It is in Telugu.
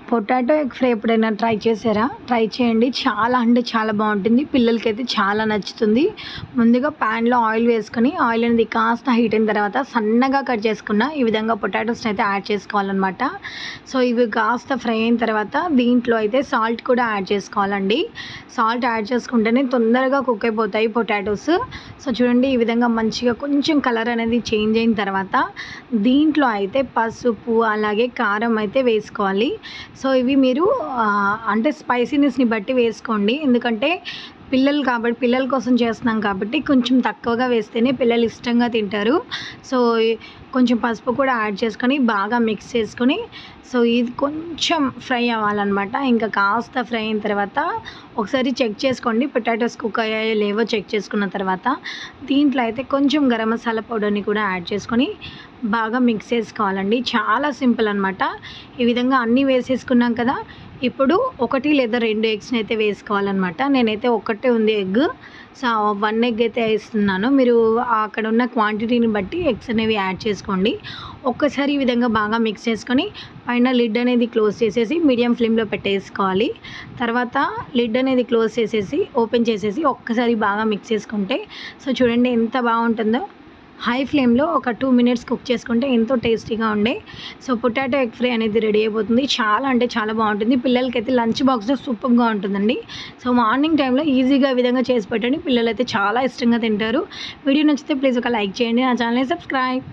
పొటాటో ఎగ్ ఫ్రై ఎప్పుడైనా ట్రై చేశారా? ట్రై చేయండి. చాలా అంటే చాలా బాగుంటుంది. పిల్లలకైతే చాలా నచ్చుతుంది. ముందుగా ప్యాన్లో ఆయిల్ వేసుకొని ఆయిల్ అనేది కాస్త హీట్ అయిన తర్వాత సన్నగా కట్ చేసుకున్న ఈ విధంగా పొటాటోస్ని అయితే యాడ్ చేసుకోవాలన్నమాట. సో ఇవి కాస్త ఫ్రై అయిన తర్వాత దీంట్లో అయితే సాల్ట్ కూడా యాడ్ చేసుకోవాలండి. సాల్ట్ యాడ్ చేసుకుంటేనే తొందరగా కుక్ అయిపోతాయి పొటాటోస్. సో చూడండి, ఈ విధంగా మంచిగా కొంచెం కలర్ అనేది చేంజ్ అయిన తర్వాత దీంట్లో అయితే పసుపు అలాగే కారం అయితే వేసుకోవాలి. సో ఇవి మీరు అంటే స్పైసీనెస్ని బట్టి వేసుకోండి. ఎందుకంటే పిల్లల కోసం చేస్తున్నాం కాబట్టి కొంచెం తక్కువగా వేస్తేనే పిల్లలు ఇష్టంగా తింటారు. సో కొంచెం పసుపు కూడా యాడ్ చేసుకొని బాగా మిక్స్ చేసుకొని సో ఇది కొంచెం ఫ్రై అవ్వాలన్నమాట. ఇంకా కాస్త ఫ్రై అయిన తర్వాత ఒకసారి చెక్ చేసుకోండి పొటాటోస్ కుక్ అయ్యాయో లేవో చెక్ చేసుకున్న తర్వాత దీంట్లో అయితే కొంచెం గరం మసాలా పౌడర్ని కూడా యాడ్ చేసుకొని బాగా మిక్స్ చేసుకోవాలండి. చాలా సింపుల్ అనమాట. ఈ విధంగా అన్నీ వేసేసుకున్నాం కదా, ఇప్పుడు 1 లేదా 2 ఎగ్స్ని అయితే వేసుకోవాలన్నమాట. నేనైతే ఒకటే ఉంది ఎగ్. సో 1 ఎగ్ అయితే వేస్తున్నాను. మీరు అక్కడ ఉన్న క్వాంటిటీని బట్టి ఎగ్స్ అనేవి యాడ్ చేసుకోండి. ఒక్కసారి ఈ విధంగా బాగా మిక్స్ చేసుకొని పైన లిడ్ అనేది క్లోజ్ చేసేసి మీడియం ఫ్లేమ్లో పెట్టేసుకోవాలి. తర్వాత లిడ్ అనేది క్లోజ్ చేసేసి ఓపెన్ చేసేసి ఒక్కసారి బాగా మిక్స్ చేసుకుంటే సో చూడండి ఎంత బాగుంటుందో. హై ఫ్లేమ్లో ఒక 2 మినిట్స్ కుక్ చేసుకుంటే ఎంతో టేస్టీగా ఉండే సో పొటాటో ఎగ్ ఫ్రై అనేది రెడీ అయిపోతుంది. చాలా అంటే చాలా బాగుంటుంది. పిల్లలకైతే లంచ్ బాక్స్లో సూపర్గా ఉంటుందండి. సో మార్నింగ్ టైంలో ఈజీగా ఈ విధంగా చేసి పెట్టండి. పిల్లలు అయితే చాలా ఇష్టంగా తింటారు. వీడియో నచ్చితే ప్లీజ్ ఒక లైక్ చేయండి. నా ఛానల్ని సబ్స్క్రైబ్.